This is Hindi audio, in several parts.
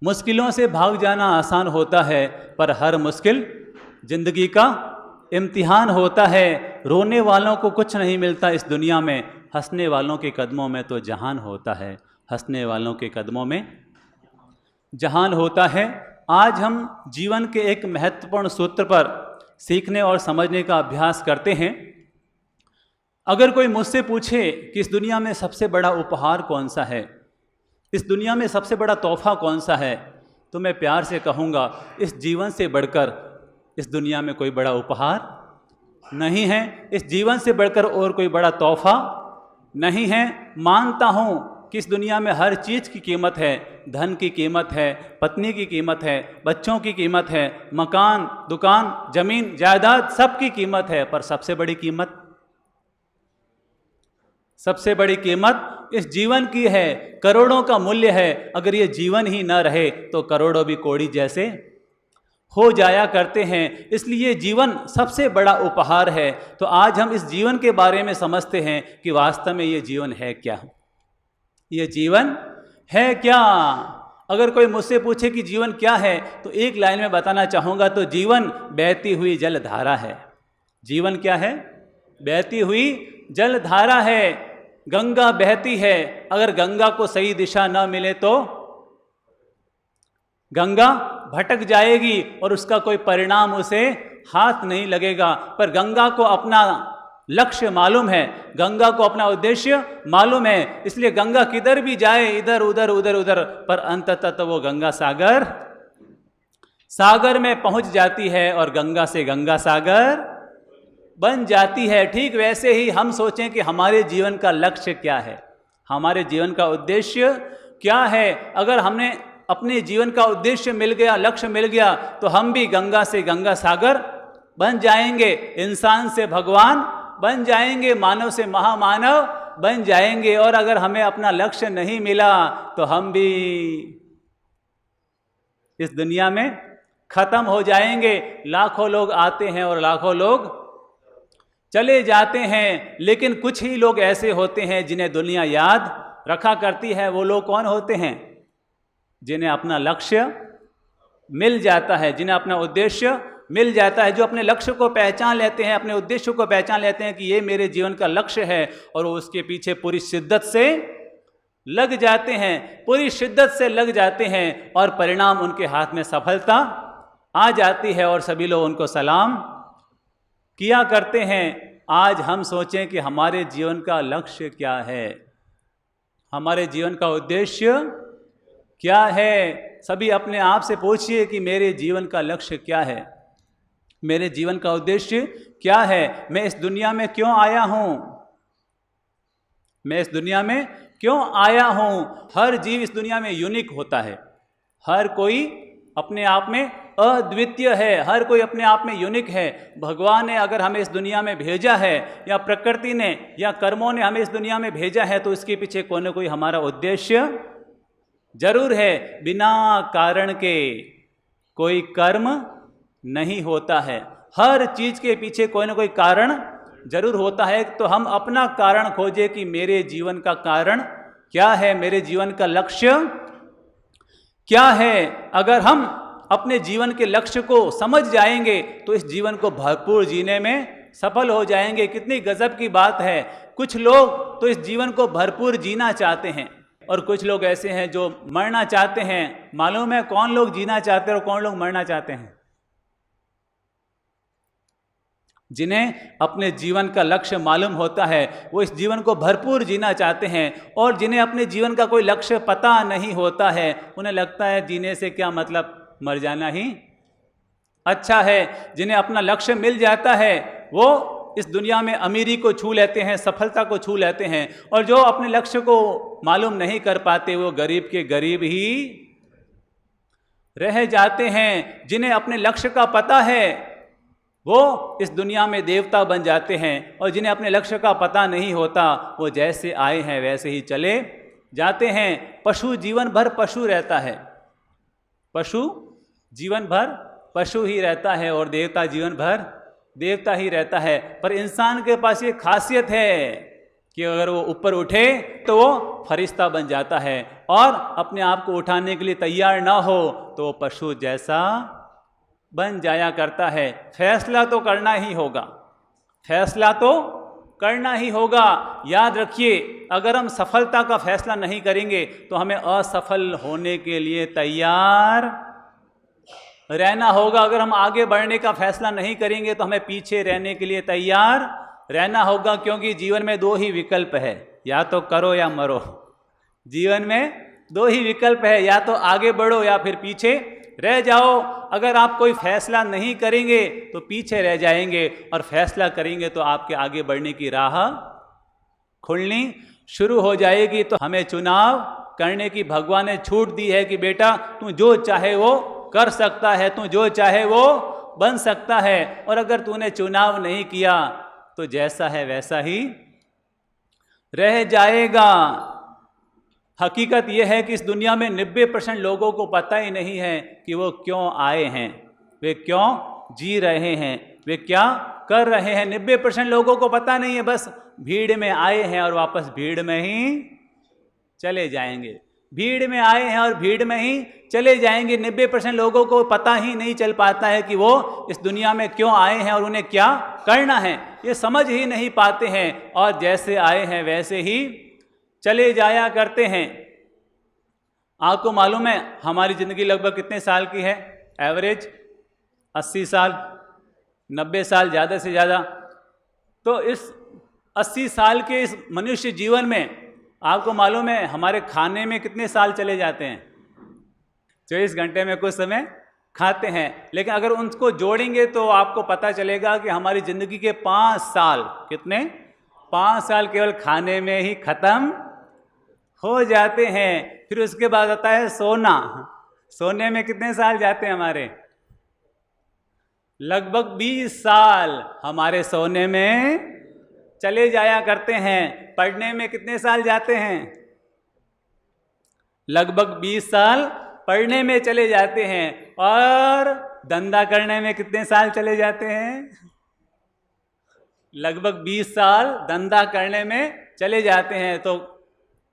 मुश्किलों से भाग जाना आसान होता है, पर हर मुश्किल जिंदगी का इम्तिहान होता है। रोने वालों को कुछ नहीं मिलता इस दुनिया में, हंसने वालों के कदमों में तो जहान होता है। हंसने वालों के कदमों में जहान होता है। आज हम जीवन के एक महत्वपूर्ण सूत्र पर सीखने और समझने का अभ्यास करते हैं। अगर कोई मुझसे पूछे कि इस दुनिया में सबसे बड़ा उपहार कौन सा है, इस दुनिया में सबसे बड़ा तोहफा कौन सा है, तो मैं प्यार से कहूँगा इस जीवन से बढ़कर इस दुनिया में कोई बड़ा उपहार नहीं है, इस जीवन से बढ़कर और कोई बड़ा तोहफा नहीं है। मानता हूँ कि इस दुनिया में हर चीज़ की कीमत है, धन की कीमत है, पत्नी की कीमत है, बच्चों की कीमत है, मकान, दुकान, जमीन, जायदाद, सब की कीमत है, पर सबसे बड़ी कीमत इस जीवन की है। करोड़ों का मूल्य है, अगर ये जीवन ही न रहे तो करोड़ों भी कौड़ी जैसे हो जाया करते हैं। इसलिए जीवन सबसे बड़ा उपहार है। तो आज हम इस जीवन के बारे में समझते हैं कि वास्तव में ये जीवन है क्या। ये जीवन है क्या। अगर कोई मुझसे पूछे कि जीवन क्या है, तो एक लाइन में बताना चाहूँगा, तो जीवन बहती हुई जलधारा है। जीवन क्या है? बहती हुई जलधारा है। गंगा बहती है, अगर गंगा को सही दिशा न मिले तो गंगा भटक जाएगी और उसका कोई परिणाम उसे हाथ नहीं लगेगा। पर गंगा को अपना लक्ष्य मालूम है, गंगा को अपना उद्देश्य मालूम है, इसलिए गंगा किधर भी जाए, इधर उधर उधर उधर, पर अंततः तो वो गंगा सागर में पहुंच जाती है और गंगा से गंगा सागर बन जाती है। ठीक वैसे ही हम सोचें कि हमारे जीवन का लक्ष्य क्या है, हमारे जीवन का उद्देश्य क्या है। अगर हमने अपने जीवन का उद्देश्य मिल गया, लक्ष्य मिल गया, तो हम भी गंगा से गंगा सागर बन जाएंगे, इंसान से भगवान बन जाएंगे, मानव से महामानव बन जाएंगे। और अगर हमें अपना लक्ष्य नहीं मिला तो हम भी इस दुनिया में खत्म हो जाएंगे। लाखों लोग आते हैं और लाखों लोग चले जाते हैं, लेकिन कुछ ही लोग ऐसे होते हैं जिन्हें दुनिया याद रखा करती है। वो लोग कौन होते हैं? जिन्हें अपना लक्ष्य मिल जाता है, जिन्हें अपना उद्देश्य मिल जाता है, जो अपने लक्ष्य को पहचान लेते हैं, अपने उद्देश्य को पहचान लेते हैं कि ये मेरे जीवन का लक्ष्य है, और वो उसके पीछे पूरी शिद्दत से लग जाते हैं, पूरी शिद्दत से लग जाते हैं, और परिणाम उनके हाथ में सफलता आ जाती है और सभी लोग उनको सलाम किया करते हैं। आज हम सोचें कि हमारे जीवन का लक्ष्य क्या है, हमारे जीवन का उद्देश्य क्या है। सभी अपने आप से पूछिए कि मेरे जीवन का लक्ष्य क्या है, मेरे जीवन का उद्देश्य क्या है, मैं इस दुनिया में क्यों आया हूं, मैं इस दुनिया में क्यों आया हूं। हर जीव इस दुनिया में यूनिक होता है, हर कोई अपने आप में अद्वितीय है, हर कोई अपने आप में यूनिक है। भगवान ने अगर हमें इस दुनिया में भेजा है, या प्रकृति ने या कर्मों ने हमें इस दुनिया में भेजा है, तो इसके पीछे कोई ना कोई हमारा उद्देश्य जरूर है। बिना कारण के कोई कर्म नहीं होता है, हर चीज के पीछे कोई ना कोई कारण जरूर होता है। तो हम अपना कारण खोजें कि मेरे जीवन का कारण क्या है, मेरे जीवन का लक्ष्य क्या है। अगर हम अपने जीवन के लक्ष्य को समझ जाएंगे तो इस जीवन को भरपूर जीने में सफल हो जाएंगे। कितनी गजब की बात है, कुछ लोग तो इस जीवन को भरपूर जीना चाहते हैं, और कुछ लोग ऐसे हैं जो मरना चाहते हैं। मालूम है कौन लोग जीना चाहते हैं और कौन लोग मरना चाहते हैं? जिन्हें अपने जीवन का लक्ष्य मालूम होता है वो इस जीवन को भरपूर जीना चाहते हैं, और जिन्हें अपने जीवन का कोई लक्ष्य पता नहीं होता है, उन्हें लगता है जीने से क्या मतलब, मर जाना ही अच्छा है। जिन्हें अपना लक्ष्य मिल जाता है वो इस दुनिया में अमीरी को छू लेते हैं, सफलता को छू लेते हैं, और जो अपने लक्ष्य को मालूम नहीं कर पाते वो गरीब के गरीब ही रह जाते हैं। जिन्हें अपने लक्ष्य का पता है वो इस दुनिया में देवता बन जाते हैं, और जिन्हें अपने लक्ष्य का पता नहीं होता वो जैसे आए हैं वैसे ही चले जाते हैं। पशु जीवन भर पशु रहता है, पशु जीवन भर पशु ही रहता है, और देवता जीवन भर देवता ही रहता है। पर इंसान के पास ये खासियत है कि अगर वो ऊपर उठे तो वो फरिश्ता बन जाता है, और अपने आप को उठाने के लिए तैयार ना हो तो वो पशु जैसा बन जाया करता है। फैसला तो करना ही होगा, फैसला तो करना ही होगा। याद रखिए, अगर हम सफलता का फैसला नहीं करेंगे तो हमें असफल होने के लिए तैयार रहना होगा। अगर हम आगे बढ़ने का फैसला नहीं करेंगे तो हमें पीछे रहने के लिए तैयार रहना होगा, क्योंकि जीवन में दो ही विकल्प है, या तो करो या मरो। जीवन में दो ही विकल्प है, या तो आगे बढ़ो या फिर पीछे रह जाओ। अगर आप कोई फैसला नहीं करेंगे तो पीछे रह जाएंगे, और फैसला करेंगे तो आपके आगे बढ़ने की राह खुलनी शुरू हो जाएगी। तो हमें चुनाव करने की भगवान ने छूट दी है कि बेटा तू जो चाहे वो कर सकता है, तू जो चाहे वो बन सकता है। और अगर तूने चुनाव नहीं किया तो जैसा है वैसा ही रह जाएगा। हकीकत यह है कि इस दुनिया में 90% लोगों को पता ही नहीं है कि वो क्यों आए हैं, वे क्यों जी रहे हैं, वे क्या कर रहे हैं। 90% लोगों को पता नहीं है, बस भीड़ में आए हैं और वापस भीड़ में ही चले जाएंगे। भीड़ में आए हैं और भीड़ में ही चले जाएंगे। 90% लोगों को पता ही नहीं चल पाता है कि वो इस दुनिया में क्यों आए हैं और उन्हें क्या करना है, ये समझ ही नहीं पाते हैं, और जैसे आए हैं वैसे ही चले जाया करते हैं। आपको मालूम है हमारी ज़िंदगी लगभग कितने साल की है? एवरेज 80 साल, 90 साल ज़्यादा से ज़्यादा। तो इस 80 साल के इस मनुष्य जीवन में आपको मालूम है हमारे खाने में कितने साल चले जाते हैं? 24 घंटे में कुछ समय खाते हैं, लेकिन अगर उनको जोड़ेंगे तो आपको पता चलेगा कि हमारी ज़िंदगी के 5 साल, कितने? 5 साल केवल खाने में ही ख़त्म हो जाते हैं। फिर उसके बाद आता है सोना। सोने में कितने साल जाते हैं हमारे? लगभग 20 साल हमारे सोने में चले जाया करते हैं। पढ़ने में कितने साल जाते हैं? लगभग 20 साल पढ़ने में चले जाते हैं। और धंधा करने में कितने साल चले जाते हैं? लगभग 20 साल धंधा करने में चले जाते हैं। तो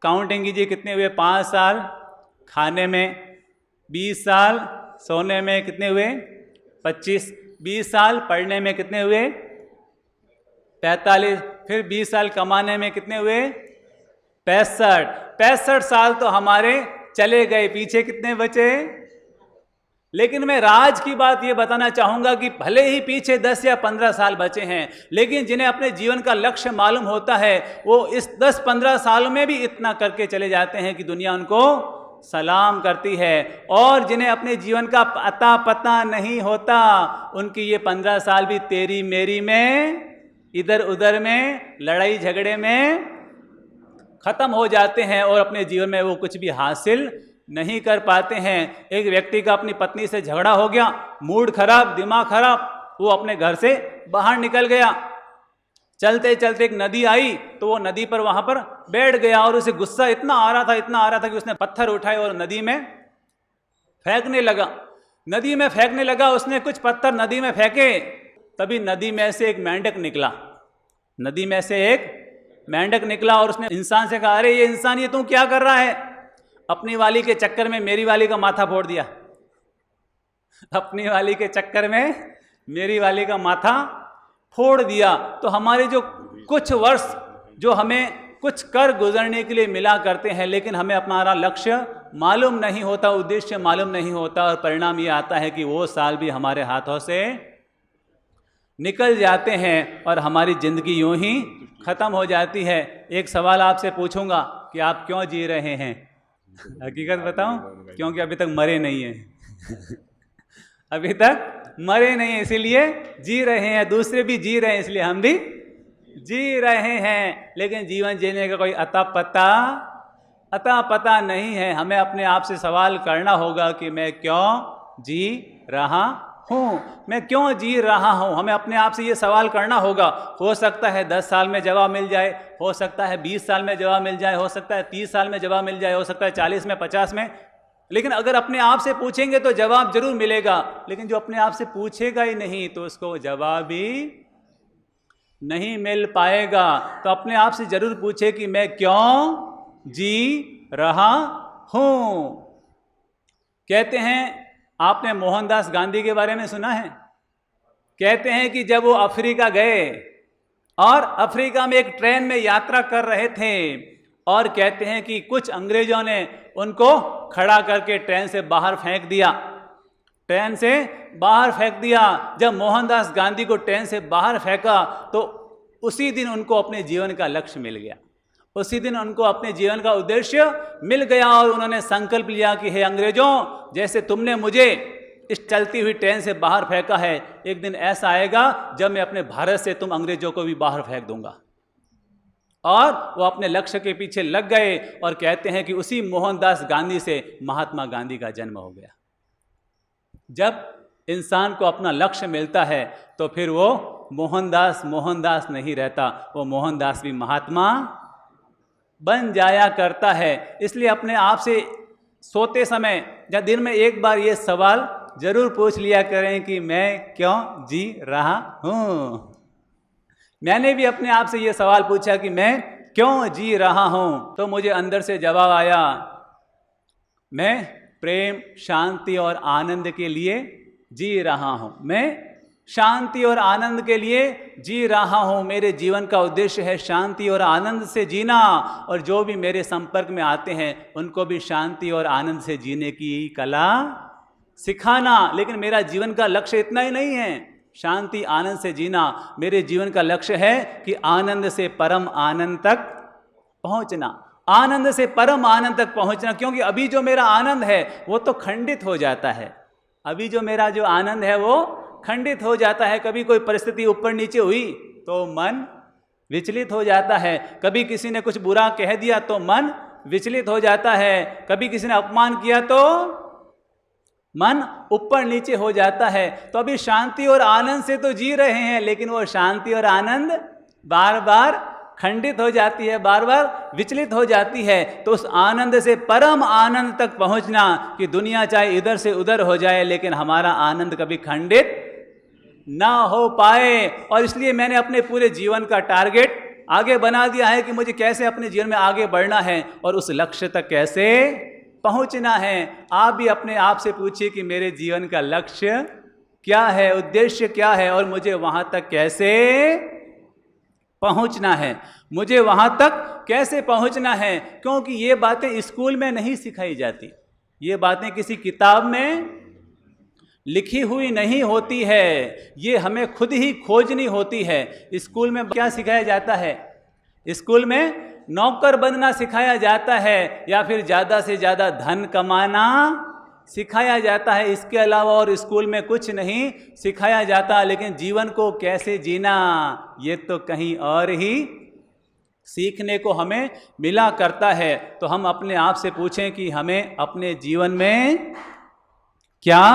काउंटिंग कीजिए कितने हुए? 5 साल खाने में, 20 साल सोने में, कितने हुए? 25। 20 साल पढ़ने में कितने हुए? 45। फिर 20 साल कमाने में कितने हुए? 65। 65 साल तो हमारे चले गए, पीछे कितने बचे? लेकिन मैं राज की बात ये बताना चाहूँगा कि भले ही पीछे 10 या 15 साल बचे हैं, लेकिन जिन्हें अपने जीवन का लक्ष्य मालूम होता है वो इस 10-15 साल में भी इतना करके चले जाते हैं कि दुनिया उनको सलाम करती है। और जिन्हें अपने जीवन का अता पता नहीं होता, उनकी ये 15 साल भी तेरी मेरी में, इधर उधर में, लड़ाई झगड़े में ख़त्म हो जाते हैं, और अपने जीवन में वो कुछ भी हासिल नहीं कर पाते हैं। एक व्यक्ति का अपनी पत्नी से झगड़ा हो गया, मूड खराब, दिमाग खराब, वो अपने घर से बाहर निकल गया। चलते चलते एक नदी आई तो वो नदी पर वहाँ पर बैठ गया, और उसे गुस्सा इतना आ रहा था कि उसने पत्थर उठाए और नदी में फेंकने लगा। नदी में फेंकने लगा, उसने कुछ पत्थर नदी में फेंके, तभी नदी में से एक मेंढक निकला। नदी में से एक मेंढक निकला और उसने इंसान से कहा, अरे ये इंसान, ये तू क्या कर रहा है? अपनी वाली के चक्कर में मेरी वाली का माथा फोड़ दिया। अपनी वाली के चक्कर में मेरी वाली का माथा फोड़ दिया। तो हमारे जो कुछ वर्ष जो हमें कुछ कर गुजरने के लिए मिला करते हैं, लेकिन हमें हमारा लक्ष्य मालूम नहीं होता, उद्देश्य मालूम नहीं होता, और परिणाम ये आता है कि वो साल भी हमारे हाथों से निकल जाते हैं और हमारी ज़िंदगी यूं ही ख़त्म हो जाती है। एक सवाल आपसे पूछूंगा कि आप क्यों जी रहे हैं? हकीकत बताऊं? क्योंकि अभी तक मरे नहीं हैं। अभी तक मरे नहीं हैं, इसीलिए जी रहे हैं। दूसरे भी जी रहे हैं, इसलिए हम भी जी रहे हैं। लेकिन जीवन जीने का कोई अता पता नहीं है। हमें अपने आप से सवाल करना होगा कि मैं क्यों जी रहा हूँ, मैं क्यों जी रहा हूँ। हमें अपने आप से ये सवाल करना होगा। हो सकता है 10 साल में जवाब मिल जाए, हो सकता है 20 साल में जवाब मिल जाए, हो सकता है 30 साल में जवाब मिल जाए, हो सकता है 40 में, 50 में। लेकिन अगर अपने आप से पूछेंगे तो जवाब जरूर मिलेगा। लेकिन जो अपने आप से पूछेगा ही नहीं तो उसको जवाब ही नहीं मिल पाएगा। तो अपने आप से जरूर पूछे कि मैं क्यों जी रहा हूं। कहते हैं, आपने मोहनदास गांधी के बारे में सुना है? कहते हैं कि जब वो अफ्रीका गए और अफ्रीका में एक ट्रेन में यात्रा कर रहे थे और कहते हैं कि कुछ अंग्रेजों ने उनको खड़ा करके ट्रेन से बाहर फेंक दिया। ट्रेन से बाहर फेंक दिया। जब मोहनदास गांधी को ट्रेन से बाहर फेंका तो उसी दिन उनको अपने जीवन का लक्ष्य मिल गया, उसी दिन उनको अपने जीवन का उद्देश्य मिल गया और उन्होंने संकल्प लिया कि हे अंग्रेजों, जैसे तुमने मुझे इस चलती हुई ट्रेन से बाहर फेंका है, एक दिन ऐसा आएगा जब मैं अपने भारत से तुम अंग्रेजों को भी बाहर फेंक दूंगा। और वो अपने लक्ष्य के पीछे लग गए और कहते हैं कि उसी मोहनदास गांधी से महात्मा गांधी का जन्म हो गया। जब इंसान को अपना लक्ष्य मिलता है तो फिर वो मोहनदास नहीं रहता, वो मोहनदास भी महात्मा बन जाया करता है। इसलिए अपने आप से सोते समय या दिन में एक बार ये सवाल जरूर पूछ लिया करें कि मैं क्यों जी रहा हूं। मैंने भी अपने आप से ये सवाल पूछा कि मैं क्यों जी रहा हूं, तो मुझे अंदर से जवाब आया, मैं प्रेम, शांति और आनंद के लिए जी रहा हूं। मैं शांति और आनंद के लिए जी रहा हूं। मेरे जीवन का उद्देश्य है शांति और आनंद से जीना, और जो भी मेरे संपर्क में आते हैं उनको भी शांति और आनंद से जीने की कला सिखाना। लेकिन मेरा जीवन का लक्ष्य इतना ही नहीं है शांति आनंद से जीना। मेरे जीवन का लक्ष्य है कि आनंद से परम आनंद तक पहुंचना, आनंद से परम आनंद तक पहुंचना। क्योंकि अभी जो मेरा आनंद है वो तो खंडित हो जाता है, अभी जो मेरा जो आनंद है वो खंडित हो जाता है। कभी कोई परिस्थिति ऊपर नीचे हुई तो मन विचलित हो जाता है, कभी किसी ने कुछ बुरा कह दिया तो मन विचलित हो जाता है, कभी किसी ने अपमान किया तो मन ऊपर नीचे हो जाता है। तो अभी शांति और आनंद से तो जी रहे हैं, लेकिन वो शांति और आनंद बार बार खंडित हो जाती है, बार बार विचलित हो जाती है। तो उस आनंद से परम आनंद तक पहुंचना कि दुनिया चाहे इधर से उधर हो जाए लेकिन हमारा आनंद कभी खंडित ना हो पाए। और इसलिए मैंने अपने पूरे जीवन का टारगेट आगे बना दिया है कि मुझे कैसे अपने जीवन में आगे बढ़ना है और उस लक्ष्य तक कैसे पहुंचना है। आप भी अपने आप से पूछिए कि मेरे जीवन का लक्ष्य क्या है, उद्देश्य क्या है, और मुझे वहां तक कैसे पहुंचना है, मुझे वहां तक कैसे पहुंचना है। क्योंकि ये बातें स्कूल में नहीं सिखाई जाती, ये बातें किसी किताब में लिखी हुई नहीं होती है, ये हमें खुद ही खोजनी होती है। स्कूल में क्या सिखाया जाता है? स्कूल में नौकर बनना सिखाया जाता है या फिर ज़्यादा से ज़्यादा धन कमाना सिखाया जाता है। इसके अलावा और स्कूल में कुछ नहीं सिखाया जाता। लेकिन जीवन को कैसे जीना ये तो कहीं और ही सीखने को हमें मिला करता है। तो हम अपने आप से पूछें कि हमें अपने जीवन में क्या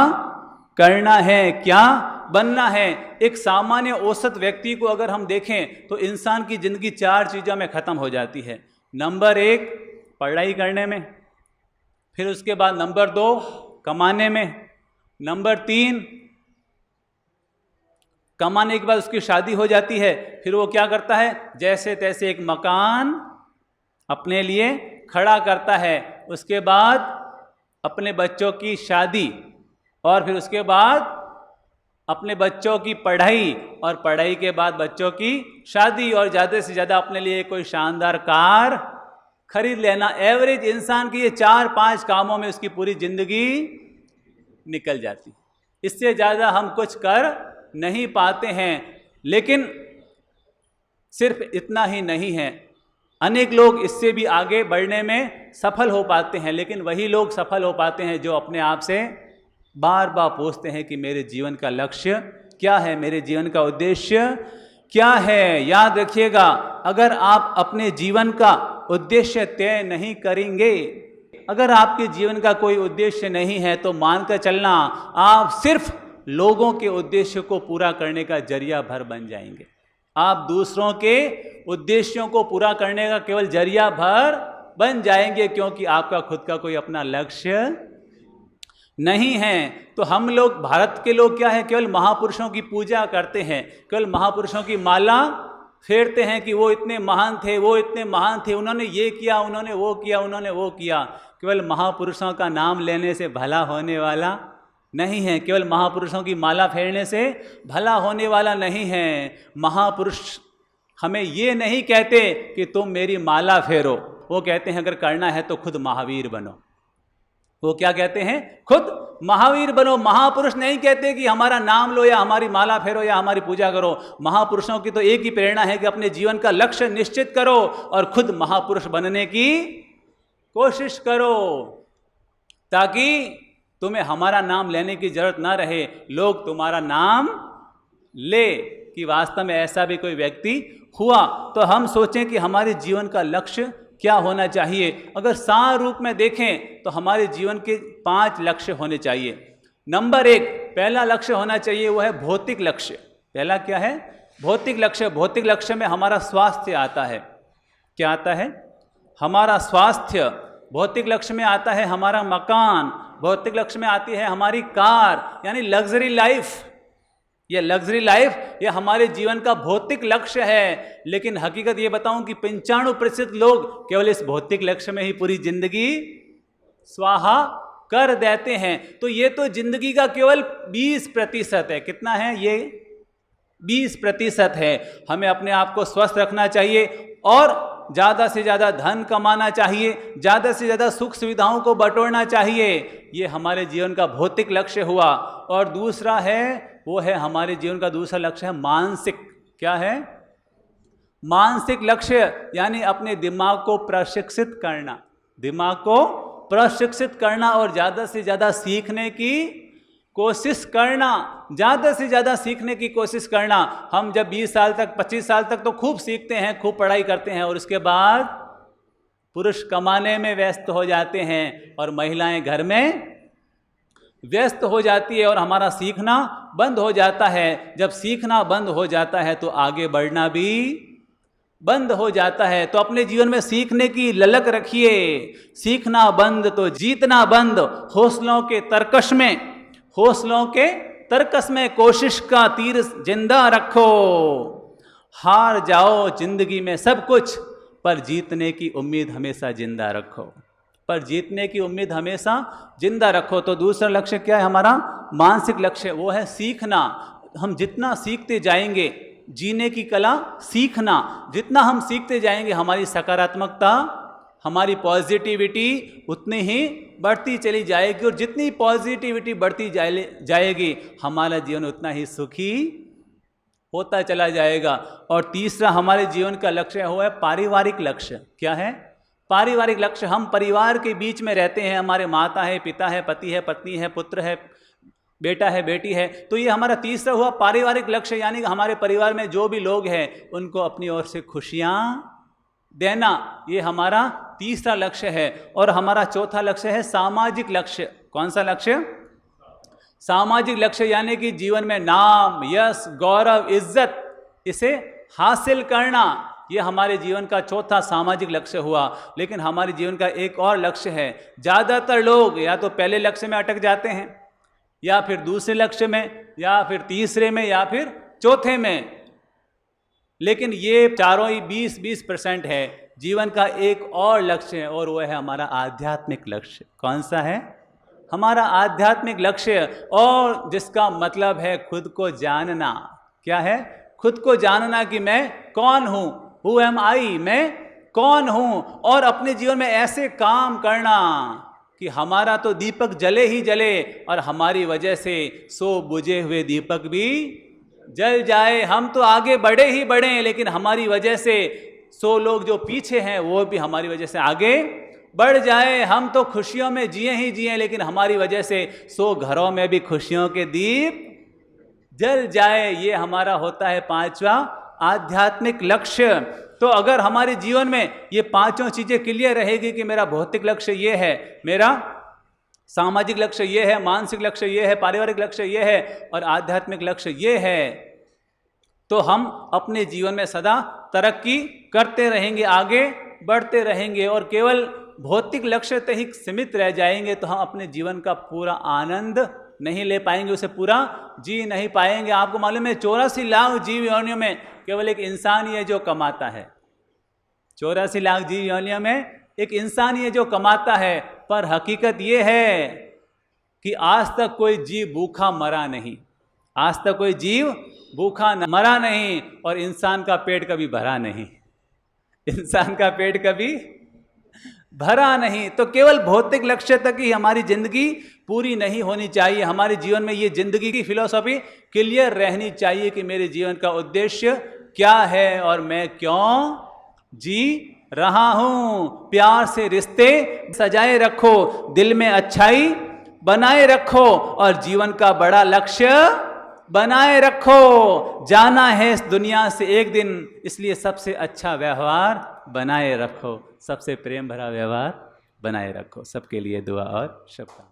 करना है, क्या बनना है। एक सामान्य औसत व्यक्ति को अगर हम देखें तो इंसान की जिंदगी 4 चीज़ों में ख़त्म हो जाती है। नंबर 1 पढ़ाई करने में, फिर उसके बाद नंबर 2 कमाने में, नंबर 3 कमाने के बाद उसकी शादी हो जाती है, फिर वो क्या करता है, जैसे तैसे एक मकान अपने लिए खड़ा करता है, उसके बाद अपने बच्चों की शादी, और फिर उसके बाद अपने बच्चों की पढ़ाई, और पढ़ाई के बाद बच्चों की शादी, और ज़्यादा से ज़्यादा अपने लिए कोई शानदार कार खरीद लेना। एवरेज इंसान की ये 4-5 कामों में उसकी पूरी जिंदगी निकल जाती। इससे ज़्यादा हम कुछ कर नहीं पाते हैं। लेकिन सिर्फ इतना ही नहीं है, अनेक लोग इससे भी आगे बढ़ने में सफल हो पाते हैं। लेकिन वही लोग सफल हो पाते हैं जो अपने आप से बार बार पूछते हैं कि मेरे जीवन का लक्ष्य क्या है, मेरे जीवन का उद्देश्य क्या है। याद रखिएगा, अगर आप अपने जीवन का उद्देश्य तय नहीं करेंगे, अगर आपके जीवन का कोई उद्देश्य नहीं है, तो मानकर चलना आप सिर्फ लोगों के उद्देश्य को पूरा करने का जरिया भर बन जाएंगे। आप दूसरों के उद्देश्यों को पूरा करने का केवल जरिया भर बन जाएंगे, क्योंकि आपका खुद का कोई अपना लक्ष्य नहीं है। तो हम लोग, भारत के लोग क्या है, केवल महापुरुषों की पूजा करते हैं, केवल महापुरुषों की माला फेरते हैं कि वो इतने महान थे, वो इतने महान थे, उन्होंने ये किया, उन्होंने वो किया, उन्होंने वो किया। केवल महापुरुषों का नाम लेने से भला होने वाला नहीं है, केवल महापुरुषों की माला फेरने से भला होने वाला नहीं है। महापुरुष हमें ये नहीं कहते कि तुम मेरी माला फेरो, वो कहते हैं अगर करना है तो खुद महावीर बनो। वो क्या कहते हैं? खुद महावीर बनो। महापुरुष नहीं कहते कि हमारा नाम लो या हमारी माला फेरो या हमारी पूजा करो। महापुरुषों की तो एक ही प्रेरणा है कि अपने जीवन का लक्ष्य निश्चित करो और खुद महापुरुष बनने की कोशिश करो, ताकि तुम्हें हमारा नाम लेने की जरूरत ना रहे, लोग तुम्हारा नाम ले कि वास्तव में ऐसा भी कोई व्यक्ति हुआ। तो हम सोचें कि हमारे जीवन का लक्ष्य क्या होना चाहिए। अगर सार रूप में देखें तो हमारे जीवन के 5 लक्ष्य होने चाहिए। नंबर 1, पहला लक्ष्य होना चाहिए वो है भौतिक लक्ष्य। पहला क्या है? भौतिक लक्ष्य। भौतिक लक्ष्य में हमारा स्वास्थ्य आता है। क्या आता है? हमारा स्वास्थ्य। भौतिक लक्ष्य में आता है हमारा मकान। भौतिक लक्ष्य में आती है हमारी कार, यानी लग्जरी लाइफ। ये लग्जरी लाइफ ये हमारे जीवन का भौतिक लक्ष्य है। लेकिन हकीकत ये बताऊं कि 95% लोग केवल इस भौतिक लक्ष्य में ही पूरी जिंदगी स्वाहा कर देते हैं। तो ये तो जिंदगी का केवल 20% है। कितना है ये? 20% है। हमें अपने आप को स्वस्थ रखना चाहिए और ज़्यादा से ज़्यादा धन कमाना चाहिए, ज़्यादा से ज़्यादा सुख सुविधाओं को बटोरना चाहिए। ये हमारे जीवन का भौतिक लक्ष्य हुआ। और दूसरा है वो है हमारे जीवन का दूसरा लक्ष्य है मानसिक। क्या है? मानसिक लक्ष्य, यानी अपने दिमाग को प्रशिक्षित करना। दिमाग को प्रशिक्षित करना और ज़्यादा से ज़्यादा सीखने की कोशिश करना। ज़्यादा से ज़्यादा सीखने की कोशिश करना। हम जब 20 साल तक 25 साल तक तो खूब सीखते हैं, खूब पढ़ाई करते हैं और उसके बाद पुरुष कमाने में व्यस्त हो जाते हैं और महिलाएं घर में व्यस्त हो जाती है और हमारा सीखना बंद हो जाता है। जब सीखना बंद हो जाता है तो आगे बढ़ना भी बंद हो जाता है। तो अपने जीवन में सीखने की ललक रखिए। सीखना बंद तो जीतना बंद। हौसलों के तरकस में कोशिश का तीर जिंदा रखो। हार जाओ जिंदगी में सब कुछ, पर जीतने की उम्मीद हमेशा जिंदा रखो। पर जीतने की उम्मीद हमेशा जिंदा रखो। तो दूसरा लक्ष्य क्या है हमारा? मानसिक लक्ष्य। वो है सीखना। हम जितना सीखते जाएंगे, जीने की कला सीखना, जितना हम सीखते जाएंगे हमारी सकारात्मकता, हमारी पॉजिटिविटी उतनी ही बढ़ती चली जाएगी। और जितनी पॉजिटिविटी बढ़ती जाएगी हमारा जीवन उतना ही सुखी होता चला जाएगा। और तीसरा हमारे जीवन का लक्ष्य हुआ है पारिवारिक लक्ष्य। क्या है? पारिवारिक लक्ष्य। हम परिवार के बीच में रहते हैं। हमारे माता है, पिता है, पति है, पत्नी है, पुत्र है, बेटा है, बेटी है। तो ये हमारा तीसरा हुआ पारिवारिक लक्ष्य, यानी कि हमारे परिवार में जो भी लोग हैं उनको अपनी ओर से खुशियाँ देना। ये हमारा तीसरा लक्ष्य है। और हमारा चौथा लक्ष्य है सामाजिक लक्ष्य। कौन सा लक्ष्य? सामाजिक लक्ष्य, यानी कि जीवन में नाम, यश, गौरव, इज्जत इसे हासिल करना। ये हमारे जीवन का चौथा सामाजिक लक्ष्य हुआ। लेकिन हमारे जीवन का एक और लक्ष्य है। ज़्यादातर लोग या तो पहले लक्ष्य में अटक जाते हैं, या फिर दूसरे लक्ष्य में, या फिर तीसरे में, या फिर चौथे में। लेकिन ये चारों ही 20-20% है। जीवन का एक और लक्ष्य है और वह है हमारा आध्यात्मिक लक्ष्य। कौन सा है? हमारा आध्यात्मिक लक्ष्य, और जिसका मतलब है खुद को जानना। क्या है? खुद को जानना कि मैं कौन हूँ। हु एम आई? मैं कौन हूँ। और अपने जीवन में ऐसे काम करना कि हमारा तो दीपक जले ही जले और हमारी वजह से 100 बुझे हुए दीपक भी जल जाए। हम तो आगे बढ़े ही बढ़े, लेकिन हमारी वजह से 100 लोग जो पीछे हैं वो भी हमारी वजह से आगे बढ़ जाए। हम तो खुशियों में जिए ही जिए, लेकिन हमारी वजह से 100 घरों में भी खुशियों के दीप जल जाए। ये हमारा होता है 5वां आध्यात्मिक लक्ष्य। तो अगर हमारे जीवन में ये 5 चीज़ें क्लियर रहेगी कि मेरा भौतिक लक्ष्य ये है, मेरा सामाजिक लक्ष्य ये है, मानसिक लक्ष्य ये है, पारिवारिक लक्ष्य ये है और आध्यात्मिक लक्ष्य ये है, तो हम अपने जीवन में सदा तरक्की करते रहेंगे, आगे बढ़ते रहेंगे। और केवल भौतिक लक्ष्य तक ही सीमित रह जाएंगे तो हम अपने जीवन का पूरा आनंद नहीं ले पाएंगे, उसे पूरा जी नहीं पाएंगे। आपको मालूम है 84 लाख जीव योनियों में केवल एक इंसान ही है जो कमाता है। 84 लाख जीव योनियों में एक इंसान ही है जो कमाता है। पर हकीकत ये है कि आज तक कोई जीव भूखा मरा नहीं, आज तक कोई जीव भूखा मरा नहीं, और इंसान का पेट कभी भरा नहीं, इंसान का पेट कभी भरा नहीं। तो केवल भौतिक लक्ष्य तक ही हमारी जिंदगी पूरी नहीं होनी चाहिए। हमारे जीवन में ये जिंदगी की फिलॉसफी क्लियर रहनी चाहिए कि मेरे जीवन का उद्देश्य क्या है और मैं क्यों जी रहा हूं। प्यार से रिश्ते सजाए रखो, दिल में अच्छाई बनाए रखो, और जीवन का बड़ा लक्ष्य बनाए रखो। जाना है इस दुनिया से एक दिन, इसलिए सबसे अच्छा व्यवहार बनाए रखो, सबसे प्रेम भरा व्यवहार बनाए रखो। सबके लिए दुआ और शुभकामनाएं।